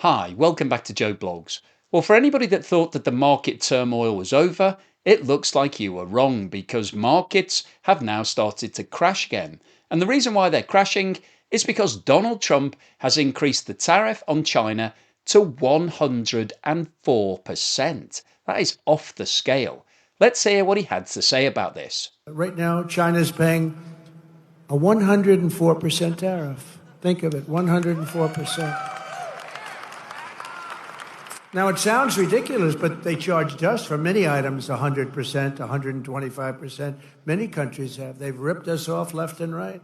Hi, welcome back to Joe Blogs. Well, for anybody that thought that the market turmoil was over, it looks like you were wrong because markets have now started to crash again. And the reason why they're crashing is because Donald Trump has increased the tariff on China to 104%. That is off the scale. Let's hear what he had to say about this. Right now, China's paying a 104% tariff. Think of it, 104%. Now, it sounds ridiculous, but they charged us for many items 100%, 125%. Many countries have. They've ripped us off left and right.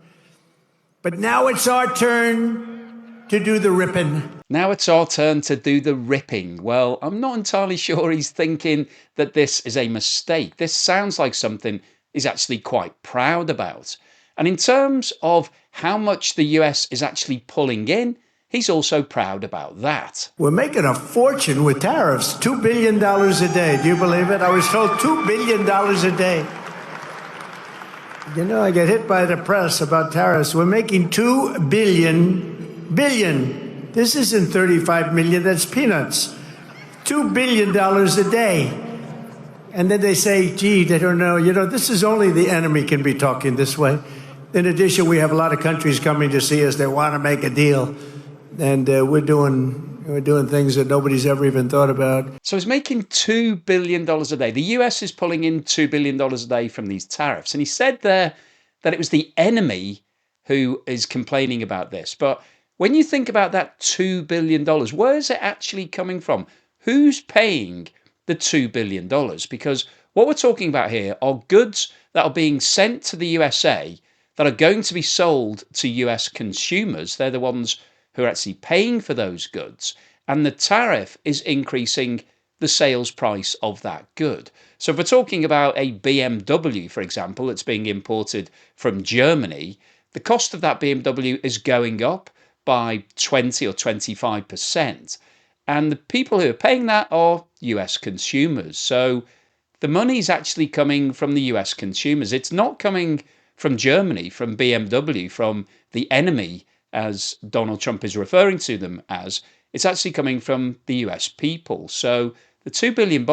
But now it's our turn to do the ripping. Now it's our turn to do the ripping. Well, I'm not entirely sure he's thinking that this is a mistake. This sounds like something he's actually quite proud about. And in terms of how much the US is actually pulling in, he's also proud about that. We're making a fortune with tariffs, $2 billion a day. Do you believe it? I was told $2 billion a day. You know, I get hit by the press about tariffs. We're making $2 billion. This isn't 35 million, that's peanuts. $2 billion a day. And then they say, gee, they don't know. You know, this is only the enemy can be talking this way. In addition, we have a lot of countries coming to see us that want to make a deal. And we're doing things that nobody's ever even thought about. So he's making $2 billion a day. The US is pulling in $2 billion a day from these tariffs. And he said there that it was the enemy who is complaining about this. But when you think about that $2 billion, where is it actually coming from? Who's paying the $2 billion? Because what we're talking about here are goods that are being sent to the USA that are going to be sold to US consumers. They're the ones who are actually paying for those goods. And the tariff is increasing the sales price of that good. So if we're talking about a BMW, for example, that's being imported from Germany, the cost of that BMW is going up by 20 or 25%. And the people who are paying that are US consumers. So the money is actually coming from the US consumers. It's not coming from Germany, from BMW, from the enemy, as Donald Trump is referring to them as. It's actually coming from the US people. So the $2 billion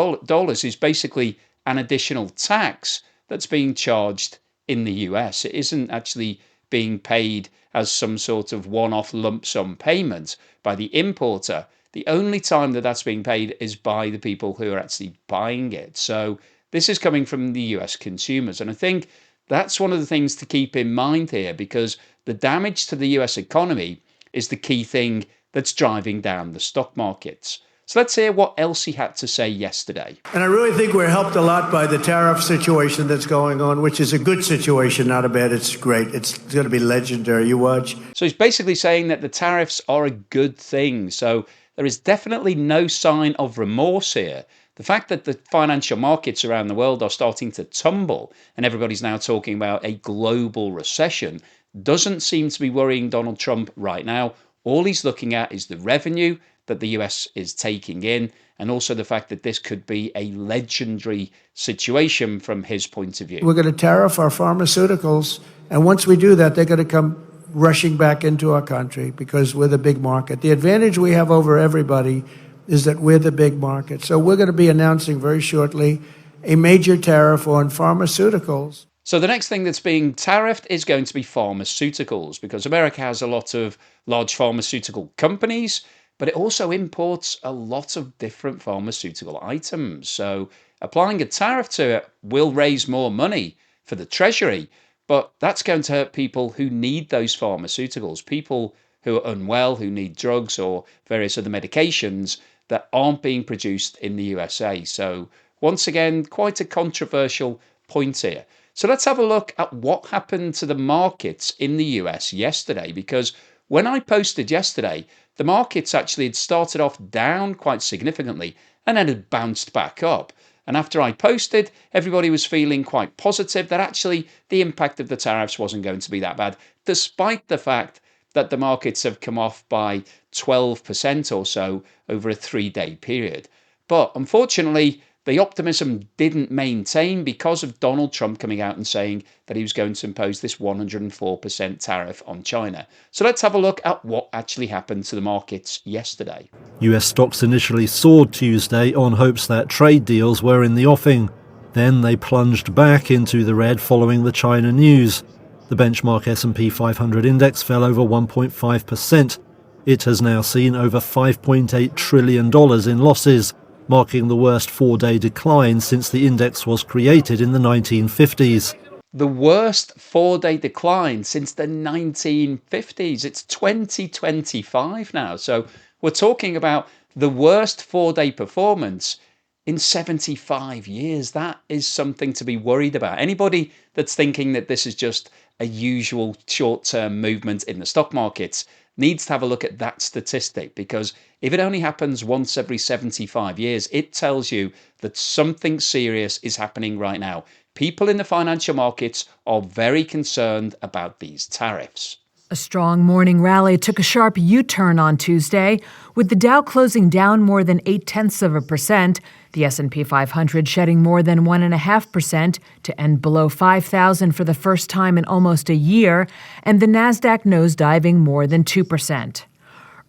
is basically an additional tax that's being charged in the US. It isn't actually being paid as some sort of one-off lump sum payment by the importer. The only time that that's being paid is by the people who are actually buying it. So this is coming from the US consumers. And I think that's one of the things to keep in mind here, because the damage to the US economy is the key thing that's driving down the stock markets. So let's hear what else he had to say yesterday. And I really think we're helped a lot by the tariff situation that's going on, which is a good situation, not a bad. It's great. It's going to be legendary. You watch. So he's basically saying that the tariffs are a good thing. So there is definitely no sign of remorse here. The fact that the financial markets around the world are starting to tumble and everybody's now talking about a global recession doesn't seem to be worrying Donald Trump right now. All he's looking at is the revenue that the US is taking in, and also the fact that this could be a legendary situation from his point of view. We're going to tariff our pharmaceuticals, and once we do that, they're going to come rushing back into our country because we're the big market. The advantage we have over everybody is that we're the big market. So we're going to be announcing very shortly a major tariff on pharmaceuticals. So the next thing that's being tariffed is going to be pharmaceuticals, because America has a lot of large pharmaceutical companies, but it also imports a lot of different pharmaceutical items. So applying a tariff to it will raise more money for the Treasury, but that's going to hurt people who need those pharmaceuticals, people who are unwell, who need drugs or various other medications that aren't being produced in the USA. So once again, quite a controversial point here. So let's have a look at what happened to the markets in the US yesterday, because when I posted yesterday, the markets actually had started off down quite significantly and then had bounced back up. And after I posted, everybody was feeling quite positive that actually the impact of the tariffs wasn't going to be that bad, despite the fact that the markets have come off by 12% or so over a 3-day period. But unfortunately, the optimism didn't maintain because of Donald Trump coming out and saying that he was going to impose this 104% tariff on China. So let's have a look at what actually happened to the markets yesterday. US stocks initially soared Tuesday on hopes that trade deals were in the offing. Then they plunged back into the red following the China news. The benchmark S&P 500 index fell over 1.5%. It has now seen over $5.8 trillion in losses, marking the worst four-day decline since the index was created in the 1950s. The worst four-day decline since the 1950s. It's 2025 now. So we're talking about the worst four-day performance in 75 years. That is something to be worried about. Anybody that's thinking that this is just a usual short-term movement in the stock markets needs to have a look at that statistic, because if it only happens once every 75 years, it tells you that something serious is happening right now. People in the financial markets are very concerned about these tariffs. A strong morning rally took a sharp U-turn on Tuesday, with the Dow closing down more than 0.8%, the S&P 500 shedding more than 1.5% to end below 5,000 for the first time in almost a year, and the Nasdaq nosediving more than 2%.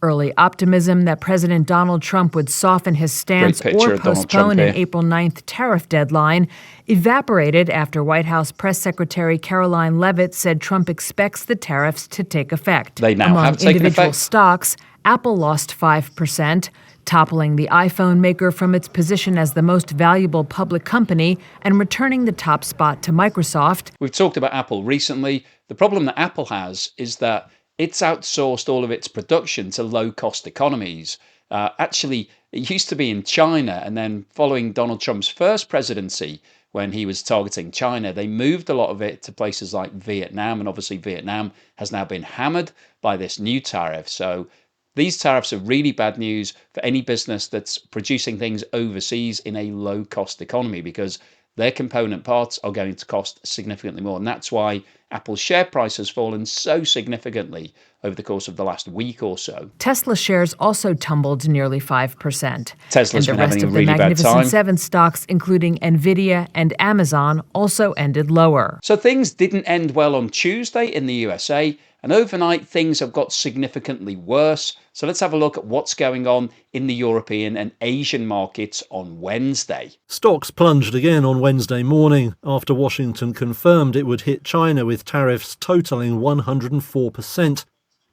Early optimism that President Donald Trump would soften his stance or postpone an April 9th tariff deadline evaporated after White House Press Secretary Caroline Leavitt said Trump expects the tariffs to take effect. They now Among have taken individual effect. Stocks, Apple lost 5%, toppling the iPhone maker from its position as the most valuable public company and returning the top spot to Microsoft. We've talked about Apple recently. The problem that Apple has is that it's outsourced all of its production to low-cost economies. Actually, it used to be in China, and then following Donald Trump's first presidency, when he was targeting China, they moved a lot of it to places like Vietnam, and obviously Vietnam has now been hammered by this new tariff. So these tariffs are really bad news for any business that's producing things overseas in a low-cost economy, because their component parts are going to cost significantly more. And that's why Apple's share price has fallen so significantly over the course of the last week or so. Tesla shares also tumbled nearly 5%. Tesla's been having a really bad time. And the rest of the Magnificent Seven stocks, including Nvidia and Amazon, also ended lower. So things didn't end well on Tuesday in the USA, and overnight things have got significantly worse. So let's have a look at what's going on in the European and Asian markets on Wednesday. Stocks plunged again on Wednesday morning after Washington confirmed it would hit China with tariffs totaling 104%.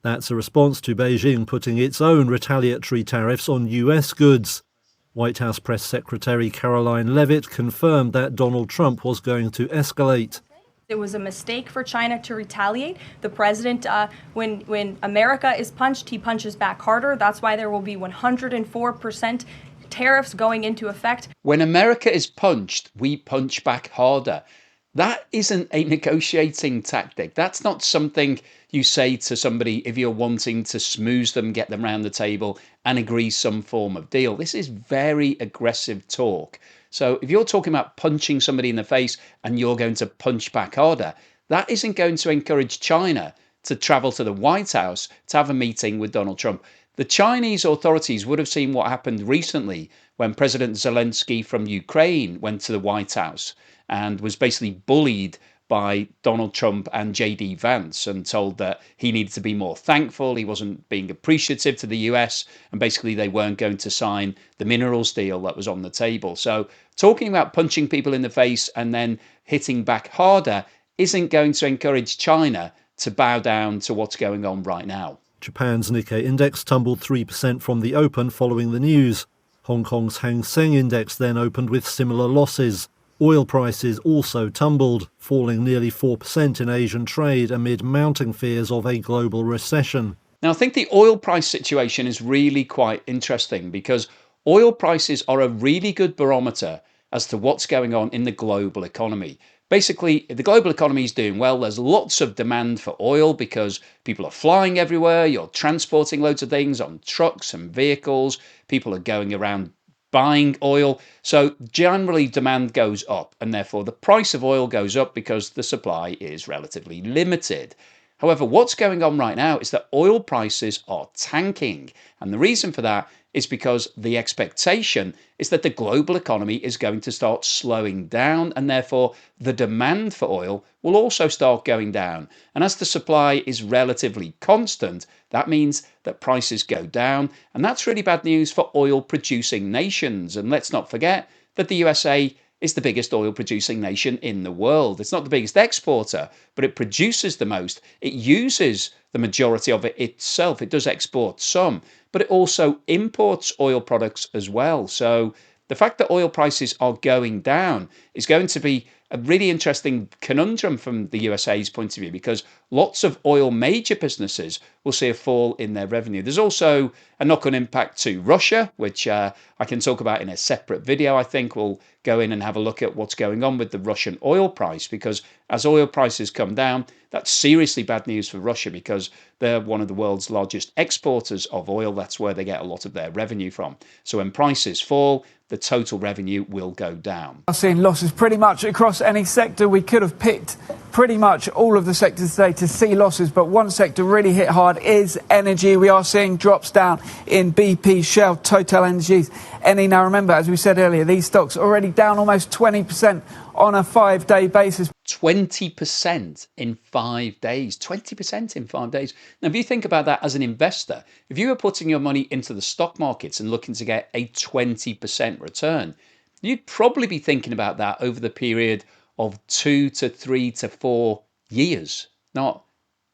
That's a response to Beijing putting its own retaliatory tariffs on US goods. White House Press Secretary Caroline Leavitt confirmed that Donald Trump was going to escalate. It was a mistake for China to retaliate. The president, when America is punched, he punches back harder. That's why there will be 104% tariffs going into effect. When America is punched, we punch back harder. That isn't a negotiating tactic. That's not something you say to somebody if you're wanting to smooth them, get them round the table and agree some form of deal. This is very aggressive talk. So if you're talking about punching somebody in the face and you're going to punch back harder, that isn't going to encourage China to travel to the White House to have a meeting with Donald Trump. The Chinese authorities would have seen what happened recently when President Zelensky from Ukraine went to the White House and was basically bullied by Donald Trump and J.D. Vance and told that he needed to be more thankful, he wasn't being appreciative to the US, and basically they weren't going to sign the minerals deal that was on the table. So talking about punching people in the face and then hitting back harder isn't going to encourage China to bow down to what's going on right now. Japan's Nikkei index tumbled 3% from the open following the news. Hong Kong's Hang Seng index then opened with similar losses. Oil prices also tumbled, falling nearly 4% in Asian trade amid mounting fears of a global recession. Now, I think the oil price situation is really quite interesting because oil prices are a really good barometer as to what's going on in the global economy. Basically, if the global economy is doing well, there's lots of demand for oil because people are flying everywhere, you're transporting loads of things on trucks and vehicles, people are going around buying oil. So generally demand goes up and therefore the price of oil goes up because the supply is relatively limited. However, what's going on right now is that oil prices are tanking. And the reason for that is because the expectation is that the global economy is going to start slowing down, and therefore the demand for oil will also start going down. And as the supply is relatively constant, that means that prices go down, and that's really bad news for oil producing nations. And let's not forget that the USA is the biggest oil producing nation in the world. It's not the biggest exporter, but it produces the most. It uses the majority of it itself. It does export some, but it also imports oil products as well. So the fact that oil prices are going down is going to be a really interesting conundrum from the USA's point of view, because lots of oil major businesses will see a fall in their revenue. There's also a knock-on impact to Russia, which I can talk about in a separate video. I think we'll go in and have a look at what's going on with the Russian oil price, because as oil prices come down, that's seriously bad news for Russia, because they're one of the world's largest exporters of oil. That's where they get a lot of their revenue from. So when prices fall, the total revenue will go down. We're seeing losses pretty much across any sector. We could have picked pretty much all of the sectors today to see losses, but one sector really hit hard is energy. We are seeing drops down in BP, Shell, Total Energies, Eni. Now remember, as we said earlier, these stocks are already down almost 20% on a 5-day basis. 20% in 5 days. 20% in 5 days. Now, if you think about that as an investor, if you were putting your money into the stock markets and looking to get a 20% return, you'd probably be thinking about that over the period of 2 to 3 to 4 years, not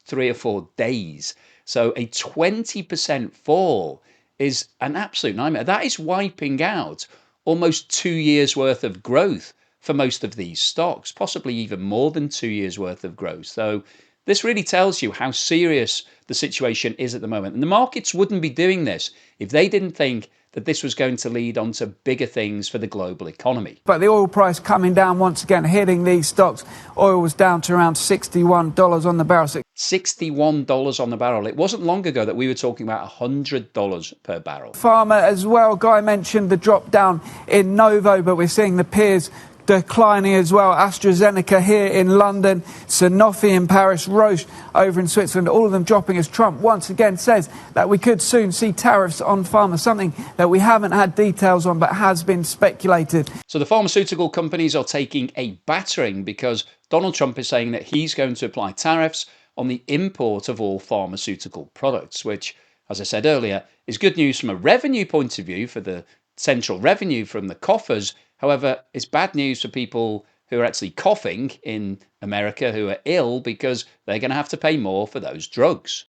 3 or 4 days. So a 20% fall is an absolute nightmare. That is wiping out almost 2 years worth of growth for most of these stocks, possibly even more than 2 years worth of growth. So this really tells you how serious the situation is at the moment. And the markets wouldn't be doing this if they didn't think that this was going to lead on to bigger things for the global economy. But the oil price coming down once again, hitting these stocks. Oil was down to around $61 on the barrel. $61 on the barrel. It wasn't long ago that we were talking about $100 per barrel. Pharma as well. Guy mentioned the drop down in Novo, but we're seeing the peers declining as well. AstraZeneca here in London, Sanofi in Paris, Roche over in Switzerland, all of them dropping as Trump once again says that we could soon see tariffs on pharma, something that we haven't had details on but has been speculated. So the pharmaceutical companies are taking a battering because Donald Trump is saying that he's going to apply tariffs on the import of all pharmaceutical products, which, as I said earlier, is good news from a revenue point of view for the central revenue from the coffers. However, it's bad news for people who are actually coughing in America, who are ill, because they're going to have to pay more for those drugs.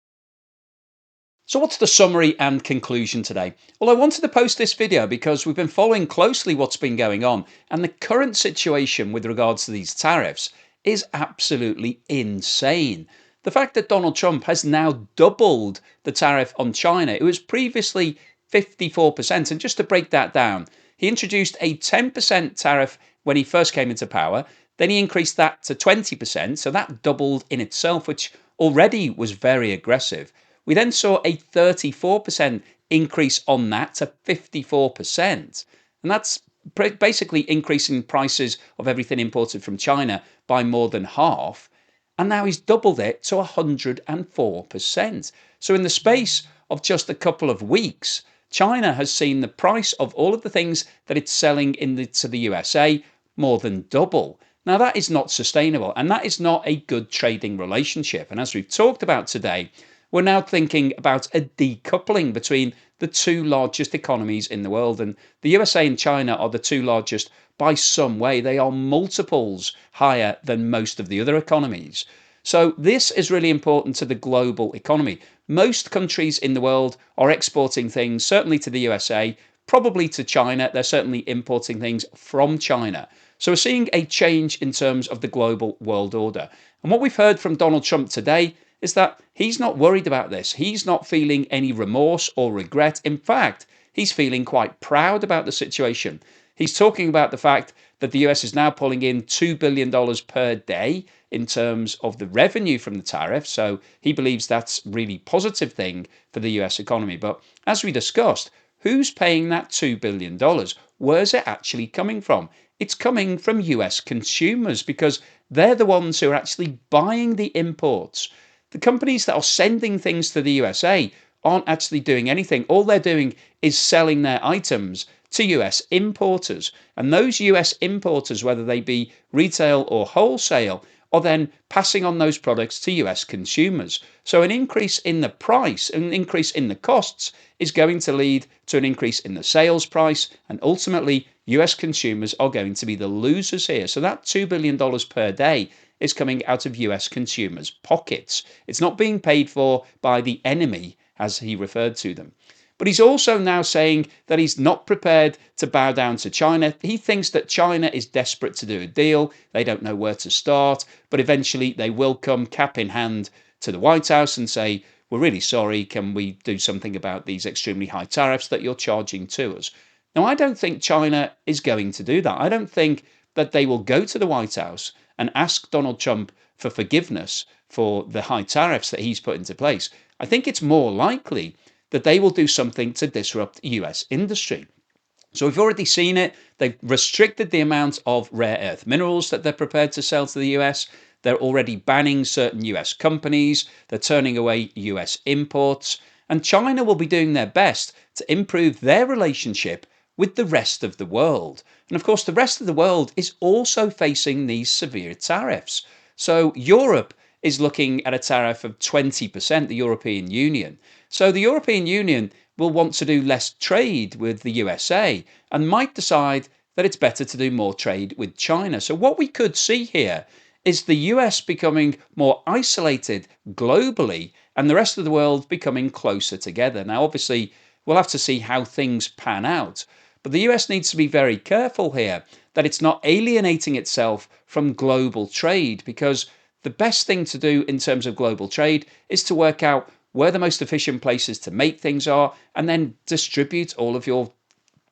So what's the summary and conclusion today? Well, I wanted to post this video because we've been following closely what's been going on, and the current situation with regards to these tariffs is absolutely insane. The fact that Donald Trump has now doubled the tariff on China, it was previously 54%. And just to break that down, he introduced a 10% tariff when he first came into power. Then he increased that to 20%. So that doubled in itself, which already was very aggressive. We then saw a 34% increase on that to 54%. And that's basically increasing prices of everything imported from China by more than half. And now he's doubled it to 104%. So in the space of just a couple of weeks, China has seen the price of all of the things that it's selling to the USA more than double. Now, that is not sustainable, and that is not a good trading relationship. And as we've talked about today, we're now thinking about a decoupling between the two largest economies in the world. And the USA and China are the two largest by some way. They are multiples higher than most of the other economies. So this is really important to the global economy. Most countries in the world are exporting things, certainly to the USA, probably to China. They're certainly importing things from China. So we're seeing a change in terms of the global world order. And what we've heard from Donald Trump today is that he's not worried about this. He's not feeling any remorse or regret. In fact, he's feeling quite proud about the situation. He's talking about the fact that the US is now pulling in $2 billion per day in terms of the revenue from the tariff. So he believes that's a really positive thing for the US economy. But as we discussed, who's paying that $2 billion? Where's it actually coming from? It's coming from US consumers, because they're the ones who are actually buying the imports. the companies that are sending things to the USA aren't actually doing anything. All they're doing is selling their items to US importers. And those US importers, whether they be retail or wholesale, are then passing on those products to US consumers. So an increase in the price, an increase in the costs, is going to lead to an increase in the sales price, and ultimately US consumers are going to be the losers here. So that $2 billion per day is coming out of US consumers' pockets. It's not being paid for by the enemy, as he referred to them. But he's also now saying that he's not prepared to bow down to China. He thinks that China is desperate to do a deal. They don't know where to start, but eventually they will come cap in hand to the White House and say, we're really sorry, can we do something about these extremely high tariffs that you're charging to us? Now, I don't think China is going to do that. I don't think that they will go to the White House and ask Donald Trump for forgiveness for the high tariffs that he's put into place. I think it's more likely that they will do something to disrupt US industry. So we've already seen it. They've restricted the amount of rare earth minerals that they're prepared to sell to the US. They're already banning certain US companies. They're turning away US imports. And China will be doing their best to improve their relationship with the rest of the world. And of course, the rest of the world is also facing these severe tariffs. So Europe is looking at a tariff of 20%, the European Union. So the European Union will want to do less trade with the USA and might decide that it's better to do more trade with China. So what we could see here is the US becoming more isolated globally and the rest of the world becoming closer together. Now, obviously, we'll have to see how things pan out. But the US needs to be very careful here that it's not alienating itself from global trade, because the best thing to do in terms of global trade is to work out where the most efficient places to make things are and then distribute all of your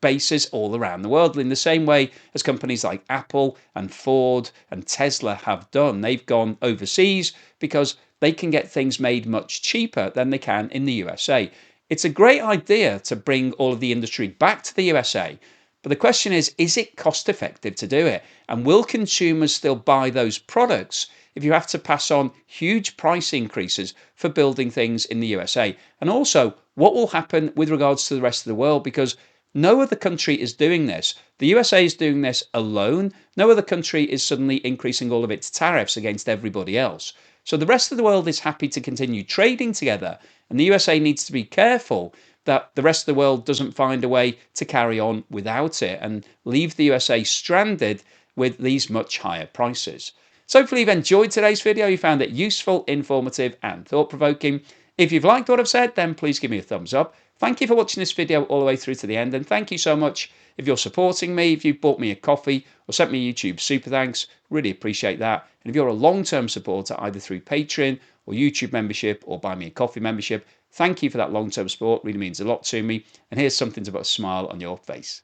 bases all around the world in the same way as companies like Apple and Ford and Tesla have done. They've gone overseas because they can get things made much cheaper than they can in the USA. It's a great idea to bring all of the industry back to the USA, but the question is it cost effective to do it? And will consumers still buy those products if you have to pass on huge price increases for building things in the USA? And also, what will happen with regards to the rest of the world? Because no other country is doing this. The USA is doing this alone. No other country is suddenly increasing all of its tariffs against everybody else. So the rest of the world is happy to continue trading together, and the USA needs to be careful that the rest of the world doesn't find a way to carry on without it and leave the USA stranded with these much higher prices. So hopefully you've enjoyed today's video. You found it useful, informative, and thought-provoking. If you've liked what I've said, then please give me a thumbs up. Thank you for watching this video all the way through to the end, and thank you so much if you're supporting me, if you've bought me a coffee or sent me a YouTube super thanks. Really appreciate that. And if you're a long-term supporter, either through Patreon or YouTube membership or buy me a coffee membership, thank you for that long-term support. Really means a lot to me. And here's something to put a smile on your face.